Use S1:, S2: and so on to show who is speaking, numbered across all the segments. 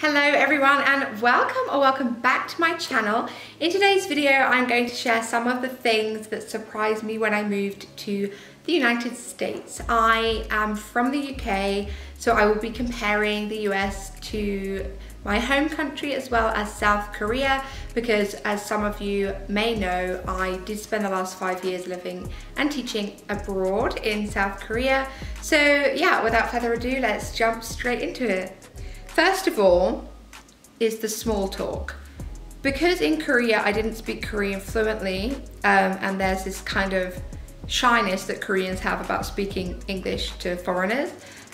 S1: Hello everyone and welcome back to my channel. In today's video I'm going to share some of the things that surprised me when I moved to the United States. I am from the UK, so I will be comparing the US to my home country as well as South Korea, because as some of you may know, I did spend the last 5 years living and teaching abroad in South Korea. So yeah, without further ado, let's jump straight into it. First of all is the small talk. Because in Korea I didn't speak Korean fluently, and there's this kind of shyness that Koreans have about speaking English to foreigners,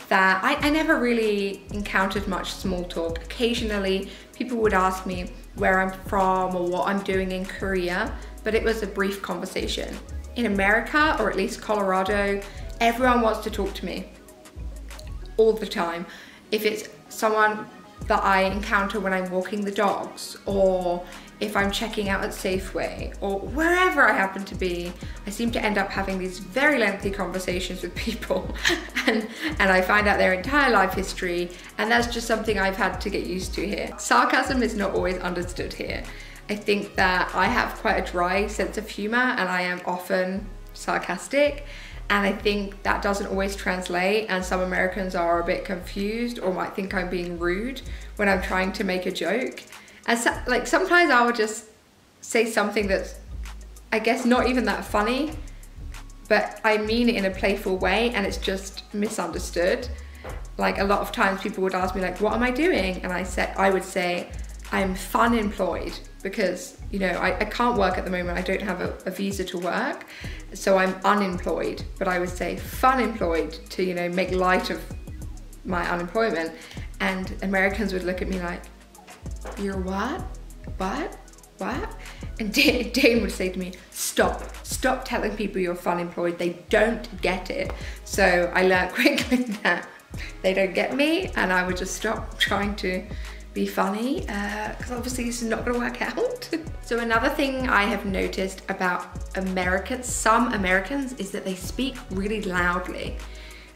S1: that I never really encountered much small talk. Occasionally people would ask me where I'm from or what I'm doing in Korea, but it was a brief conversation. In America, or at least Colorado, everyone wants to talk to me all the time. If it's someone that I encounter when I'm walking the dogs, or if I'm checking out at Safeway, or wherever I happen to be, I seem to end up having these very lengthy conversations with people and I find out their entire life history, and that's just something I've had to get used to here. Sarcasm is not always understood here. I think that I have quite a dry sense of humor and I am often sarcastic, and I think that doesn't always translate, and some Americans are a bit confused or might think I'm being rude when I'm trying to make a joke. And so, like, sometimes I would just say something that's, I guess, not even that funny, but I mean it in a playful way and it's just misunderstood. Like, a lot of times people would ask me, like, what am I doing? And I would say, I'm fun employed, because, you know, I can't work at the moment. I don't have a visa to work, so I'm unemployed. But I would say fun employed to, you know, make light of my unemployment. And Americans would look at me like, you're what? What? What? And Dane would say to me, stop telling people you're fun employed. They don't get it. So I learned quickly that they don't get me, and I would just stop trying to be funny, because obviously this is not going to work out. So another thing I have noticed about some Americans, is that they speak really loudly,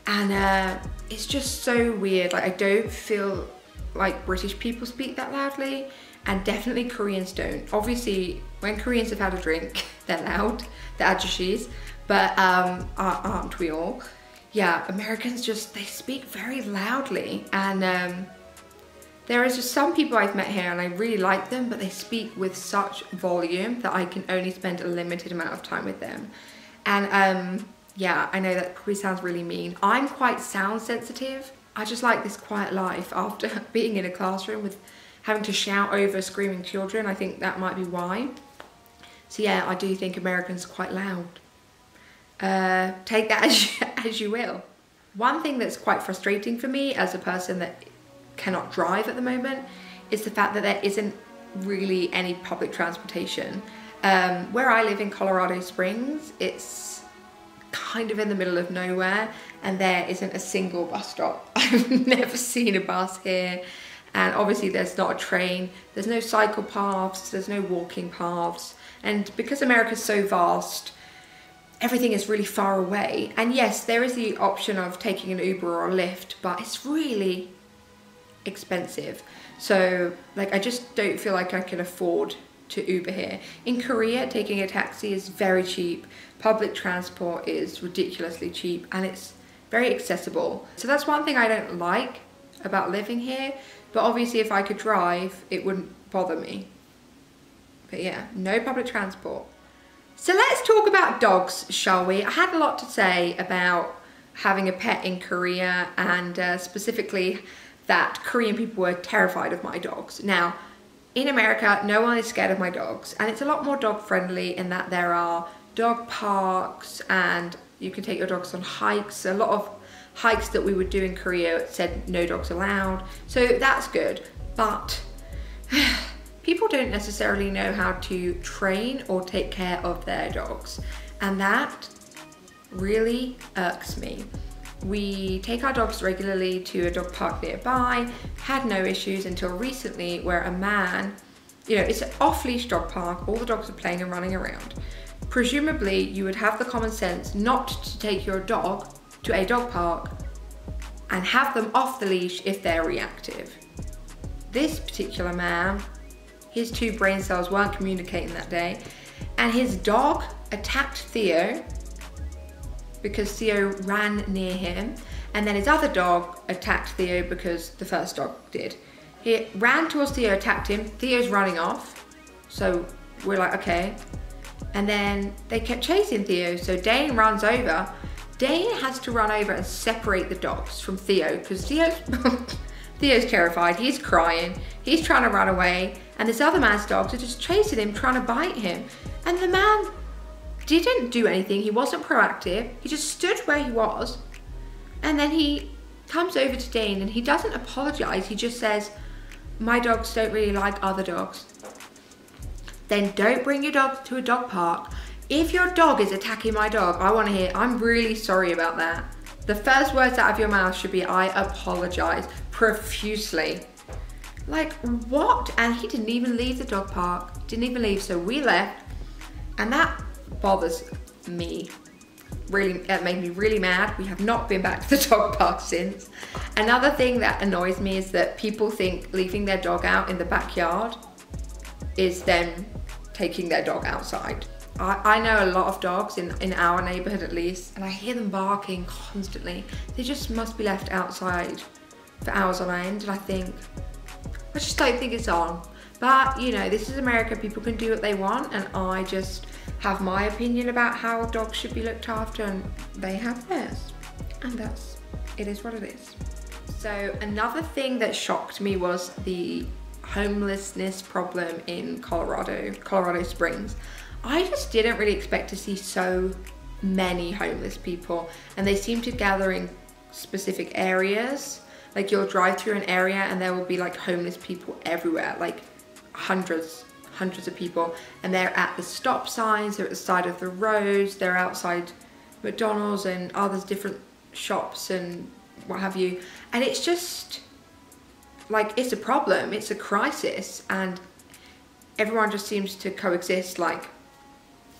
S1: and it's just so weird. Like, I don't feel like British people speak that loudly, and definitely Koreans don't. Obviously, when Koreans have had a drink, they're loud, they're ajishis, but aren't we all? Yeah, Americans just, they speak very loudly, and there is just some people I've met here and I really like them, but they speak with such volume that I can only spend a limited amount of time with them. And yeah, I know that probably sounds really mean. I'm quite sound sensitive. I just like this quiet life after being in a classroom with having to shout over screaming children. I think that might be why. So yeah, I do think Americans are quite loud. Take that as you will. One thing that's quite frustrating for me as a person that cannot drive at the moment is the fact that there isn't really any public transportation. Where I live in Colorado Springs, it's kind of in the middle of nowhere, and there isn't a single bus stop. I've never seen a bus here, and obviously there's not a train, there's no cycle paths, there's no walking paths, and because America's so vast, everything is really far away. And yes, there is the option of taking an Uber or a Lyft, but it's really expensive. So, like, I just don't feel like I can afford to Uber here. In Korea, taking a taxi is very cheap. Public transport is ridiculously cheap, and it's very accessible. So that's one thing I don't like about living here, but obviously if I could drive, it wouldn't bother me. But yeah, no public transport. So let's talk about dogs, shall we? I had a lot to say about having a pet in Korea, and specifically that Korean people were terrified of my dogs. Now, in America, no one is scared of my dogs, and it's a lot more dog friendly in that there are dog parks and you can take your dogs on hikes. A lot of hikes that we would do in Korea said no dogs allowed, so that's good. But people don't necessarily know how to train or take care of their dogs, and that really irks me. We take our dogs regularly to a dog park nearby, had no issues until recently, where a man, you know, it's an off-leash dog park, all the dogs are playing and running around. Presumably, you would have the common sense not to take your dog to a dog park and have them off the leash if they're reactive. this particular man, his two brain cells weren't communicating that day, and his dog attacked Theo because Theo ran near him, and then his other dog attacked Theo because the first dog did. He ran towards Theo, attacked him, Theo's running off, so we're like, okay. And then they kept chasing Theo, so Dane runs over. Dane has to run over and separate the dogs from Theo, because Theo's terrified, he's crying, he's trying to run away, and this other man's dogs are just chasing him, trying to bite him. And the man didn't do anything, he wasn't proactive, he just stood where he was. And then he comes over to Dane and he doesn't apologize, he just says, my dogs don't really like other dogs. Then don't bring your dog to a dog park. If your dog is attacking my dog, I want to hear, I'm really sorry about that. The first words out of your mouth should be, I apologize profusely. Like, what? And he didn't even leave the dog park, didn't even leave, so we left. And that bothers me. Really, it made me really mad. We have not been back to the dog park since. Another thing that annoys me is that people think leaving their dog out in the backyard is them taking their dog outside. I know a lot of dogs in our neighborhood at least, and I hear them barking constantly. They just must be left outside for hours on end, and I just don't think it's on. But you know, this is America, people can do what they want, and I just have my opinion about how dogs should be looked after, and they have theirs. And it is what it is. So another thing that shocked me was the homelessness problem in Colorado Springs. I just didn't really expect to see so many homeless people, and they seem to gather in specific areas. Like, you'll drive through an area and there will be like homeless people everywhere, like hundreds of people, and they're at the stop signs, they're at the side of the roads, they're outside McDonald's and others different shops and what have you. And it's just like, it's a problem, it's a crisis, and everyone just seems to coexist like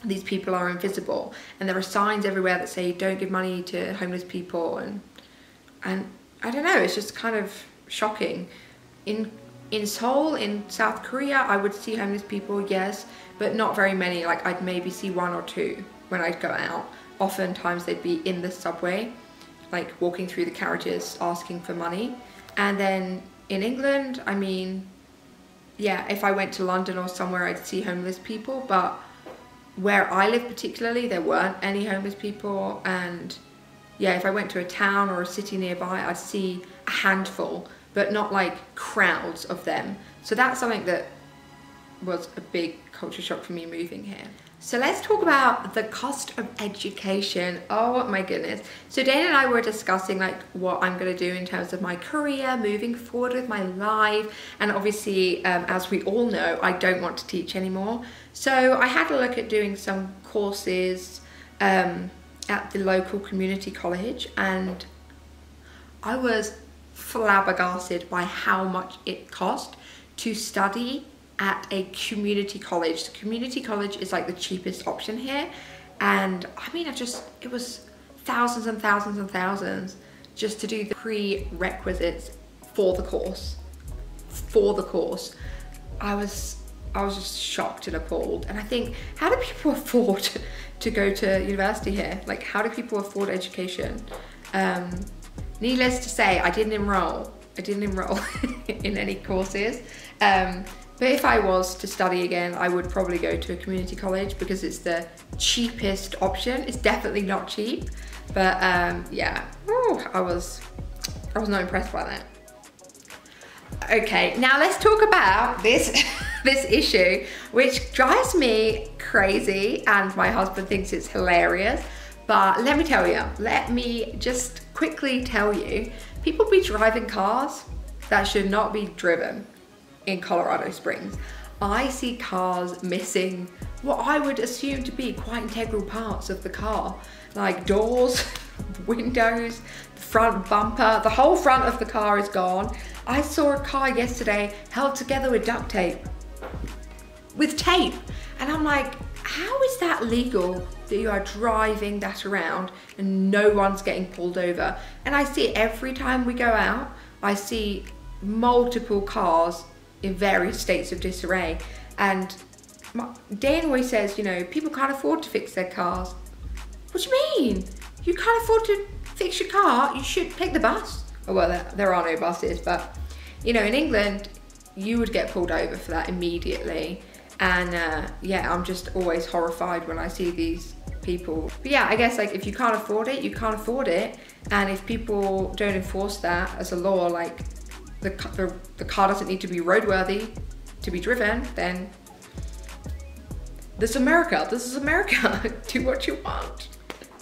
S1: these people are invisible. And there are signs everywhere that say don't give money to homeless people, and I don't know, it's just kind of shocking. In Seoul, in South Korea, I would see homeless people, yes, but not very many. Like, I'd maybe see one or two when I'd go out. Oftentimes they'd be in the subway, like walking through the carriages asking for money. And then in England, I mean, yeah, if I went to London or somewhere, I'd see homeless people, but where I live particularly, there weren't any homeless people. And yeah, if I went to a town or a city nearby, I'd see a handful, but not like crowds of them. So that's something that was a big culture shock for me moving here. So let's talk about the cost of education. Oh my goodness. So Dana and I were discussing like what I'm gonna do in terms of my career, moving forward with my life. And obviously, as we all know, I don't want to teach anymore. So I had a look at doing some courses at the local community college, and I was flabbergasted by how much it cost to study at a community college. The community college is like the cheapest option here, and I mean, it was thousands and thousands and thousands just to do the prerequisites for the course. I was just shocked and appalled, and I think, how do people afford to go to university here? Like, how do people afford education? Needless to say, I didn't enroll in any courses. But if I was to study again, I would probably go to a community college because it's the cheapest option. It's definitely not cheap, but yeah, I was not impressed by that. Okay, now let's talk about this issue, which drives me crazy, and my husband thinks it's hilarious. But let me just quickly tell you, people be driving cars that should not be driven in Colorado Springs. I see cars missing what I would assume to be quite integral parts of the car, like doors, windows, the front bumper, the whole front of the car is gone. I saw a car yesterday held together with duct tape, and I'm like, how is that legal that you are driving that around and no one's getting pulled over? And I see it every time we go out. I see multiple cars in various states of disarray. And Dan always says, you know, people can't afford to fix their cars. What do you mean? You can't afford to fix your car? You should take the bus. Oh, well, there are no buses, but you know, in England, you would get pulled over for that immediately. And yeah, I'm just always horrified when I see these people. But yeah, I guess like if you can't afford it, you can't afford it. And if people don't enforce that as a law, like the car doesn't need to be roadworthy to be driven, then this is America. Do what you want.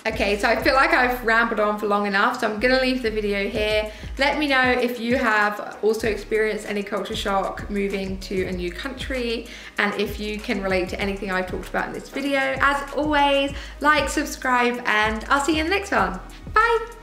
S1: Okay, so I feel like I've rambled on for long enough, so I'm gonna leave the video here. Let me know if you have also experienced any culture shock moving to a new country, and if you can relate to anything I've talked about in this video. As always, like, subscribe, and I'll see you in the next one. Bye.